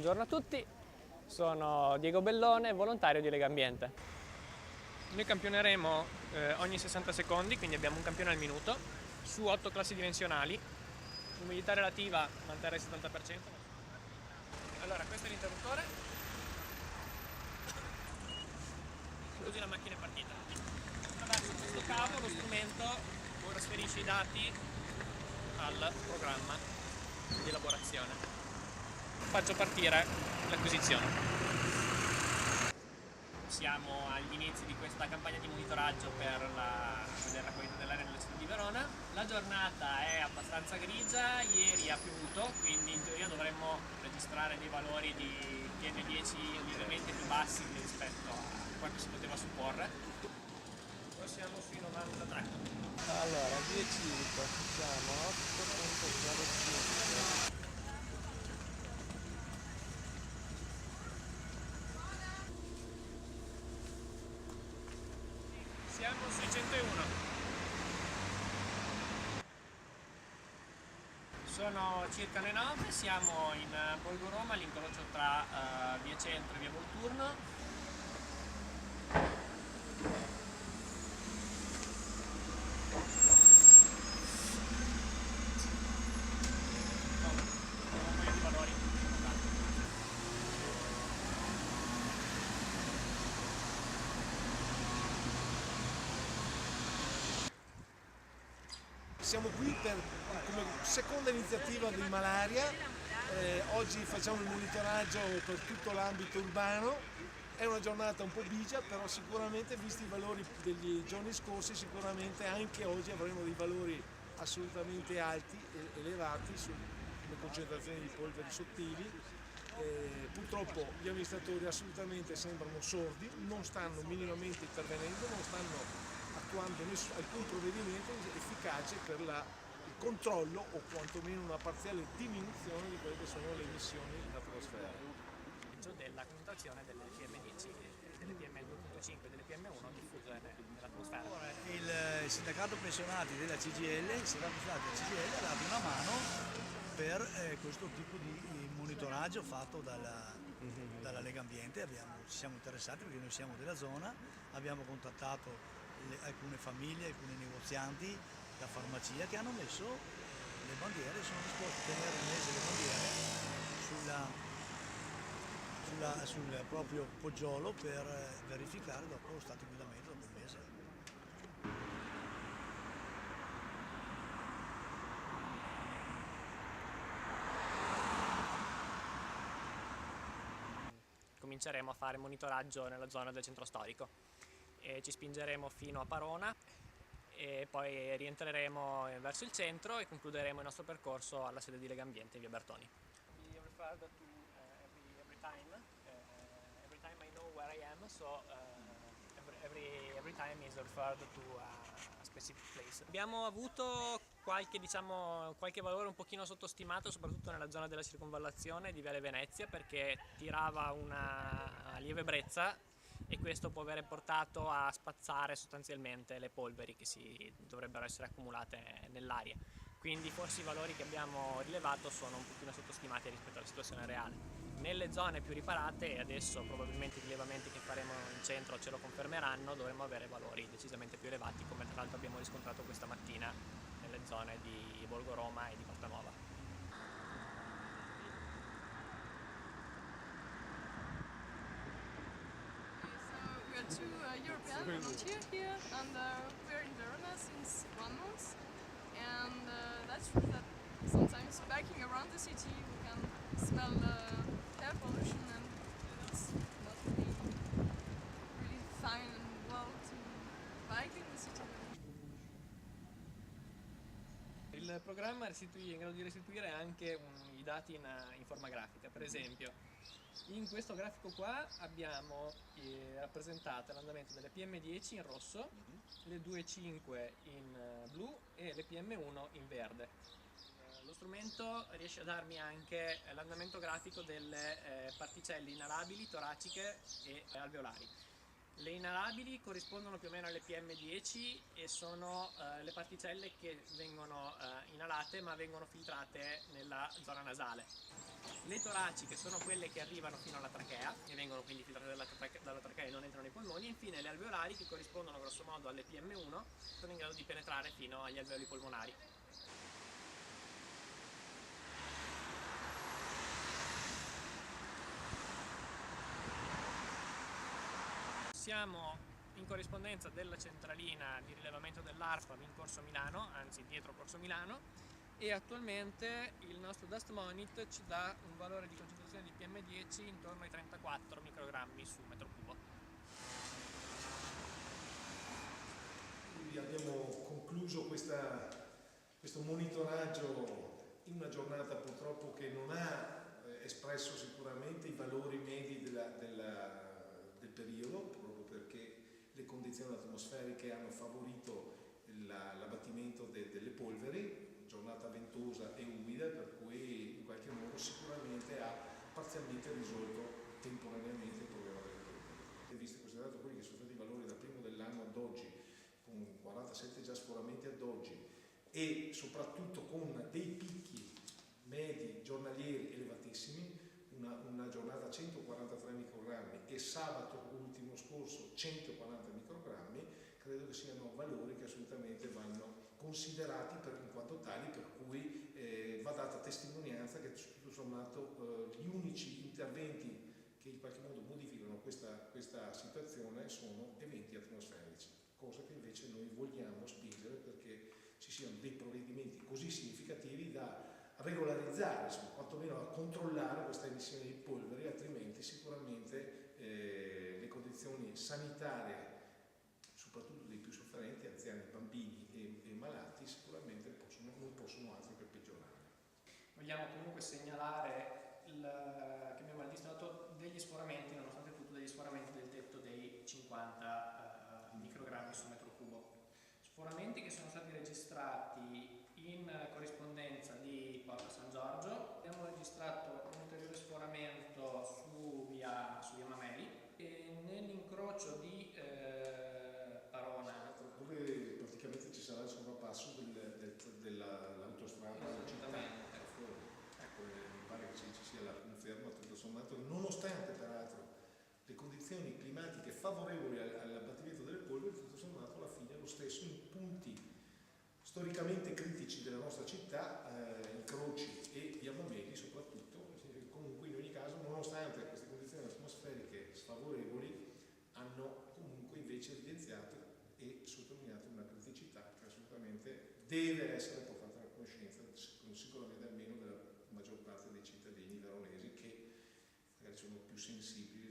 Buongiorno a tutti, sono Diego Bellone, volontario di Legambiente. Noi campioneremo ogni 60 secondi, quindi abbiamo un campione al minuto, su 8 classi dimensionali. L'umidità relativa manterrà il 70%. Allora, questo è l'interruttore. Così la macchina è partita. Attraverso questo cavo lo strumento trasferisce i dati al programma di elaborazione. Faccio partire l'acquisizione. Siamo agli inizi di questa campagna di monitoraggio per vedere la qualità dell'aria nella città di Verona. La giornata è abbastanza grigia, ieri ha piovuto, quindi in teoria dovremmo registrare dei valori di PM10 lievemente più bassi rispetto a quanto si poteva supporre. Noi siamo sui 93. Allora, 10 facciamo 8.05. Siamo sui 101. Sono circa le 9, siamo in Borgo Roma, all'incrocio tra via Centro e via Volturno. Un paio di valori. Siamo qui come seconda iniziativa di malaria. Oggi facciamo il monitoraggio per tutto l'ambito urbano. È una giornata un po' bigia, però sicuramente visti i valori degli giorni scorsi, sicuramente anche oggi avremo dei valori assolutamente alti e elevati sulle concentrazioni di polveri sottili. Purtroppo gli amministratori assolutamente sembrano sordi, non stanno minimamente intervenendo, non stanno attuando alcun provvedimento efficace per il controllo o quantomeno una parziale diminuzione di quelle che sono le emissioni in atmosfera. Della concentrazione delle PM10, delle PM2.5 e delle PM1 diffuse nell'atmosfera. Il sindacato pensionati della CGIL, il sindacato pensionati della CGIL ha dato una mano per questo tipo di monitoraggio fatto dalla Legambiente. Ci siamo interessati perché noi siamo della zona, abbiamo contattato alcune famiglie, alcuni negozianti, la farmacia che hanno messo le bandiere, sono disposti a tenere messe le bandiere sul proprio poggiolo per verificare dopo lo stato di inquinamento dopo un mese. Cominceremo a fare monitoraggio nella zona del centro storico e ci spingeremo fino a Parona e poi rientreremo verso il centro e concluderemo il nostro percorso alla sede di Legambiente in via Bertoni. Every time I know where I am, so every time is referred to a specific place. Abbiamo avuto qualche valore un pochino sottostimato, soprattutto nella zona della circonvallazione di Viale Venezia, perché tirava una lieve brezza e questo può avere portato a spazzare sostanzialmente le polveri che si dovrebbero essere accumulate nell'aria. Quindi forse i valori che abbiamo rilevato sono un pochino sottostimati rispetto alla situazione reale. Nelle zone più riparate, e adesso probabilmente i rilevamenti che faremo in centro ce lo confermeranno, dovremo avere valori decisamente più elevati, come tra l'altro abbiamo riscontrato questa mattina nelle zone di Borgo Roma e di Porta Nuova. We are two European volunteers here, and we are in Verona since 1 month. And that's true that sometimes biking around the city we can smell air pollution, and it's not really fine and well to bike in the city. Il programma è in grado di restituire anche i dati in forma grafica. Per esempio, in questo grafico qua abbiamo rappresentato l'andamento delle PM10 in rosso, le 2,5 in blu e le PM1 in verde. Lo strumento riesce a darmi anche l'andamento grafico delle particelle inalabili, toraciche e alveolari. Le inalabili corrispondono più o meno alle PM10 e sono le particelle che vengono inalate ma vengono filtrate nella zona nasale. Le toraciche sono quelle che arrivano fino alla trachea e vengono quindi filtrate dalla trachea e non entrano nei polmoni. Infine le alveolari, che corrispondono grosso modo alle PM1, sono in grado di penetrare fino agli alveoli polmonari. Siamo in corrispondenza della centralina di rilevamento dell'ARPAV in Corso Milano, anzi dietro Corso Milano, e attualmente il nostro Dust Monit ci dà un valore di concentrazione di PM10 intorno ai 34 microgrammi su metro cubo. Quindi abbiamo concluso questo monitoraggio in una giornata purtroppo che non ha espresso sicuramente i valori medi del periodo, proprio perché le condizioni atmosferiche hanno favorito l'abbattimento delle polveri, giornata ventosa e umida, per cui in qualche modo sicuramente ha parzialmente risolto temporaneamente il problema delle polveri. Visto e considerato quelli che sono stati i valori dal primo dell'anno ad oggi, con 47 già sforamenti ad oggi, e soprattutto con dei picchi medi giornalieri elevatissimi, una giornata a 143 microgrammi e sabato ultimo scorso 140 microgrammi, credo che siano valori che assolutamente vanno considerati in quanto tali, per cui va data testimonianza che tutto sommato gli unici interventi che in qualche modo modificano questa situazione sono eventi atmosferici, cosa che invece noi vogliamo spingere perché ci siano dei provvedimenti così significativi da regolarizzare, insomma, quantomeno a controllare questa emissione di polveri, altrimenti sicuramente le condizioni sanitarie, soprattutto dei più sofferenti, anziani, bambini e malati, sicuramente non possono altro che peggiorare. Vogliamo comunque segnalare che abbiamo registrato degli sforamenti, nonostante tutto degli sforamenti del tetto dei 50 microgrammi su metro cubo. Sforamenti che sono stati registrati in corrispondenza di Porta San Giorgio. Abbiamo registrato un ulteriore sforamento su via Mameli e nell'incrocio di Parona, dove praticamente ci sarà il sovrappasso dell'autostrada della città. Ecco, mi pare che ci sia la conferma, tutto sommato, nonostante peraltro le condizioni climatiche favorevoli all'abbattimento delle polveri, tutto sommato alla fine lo stesso in punti storicamente critici della nostra città, incroci e via Mameli soprattutto, comunque in ogni caso, nonostante queste condizioni atmosferiche sfavorevoli, hanno comunque invece evidenziato e sottolineato una criticità che assolutamente deve essere portata a conoscenza sicuramente almeno della maggior parte dei cittadini veronesi che magari sono più sensibili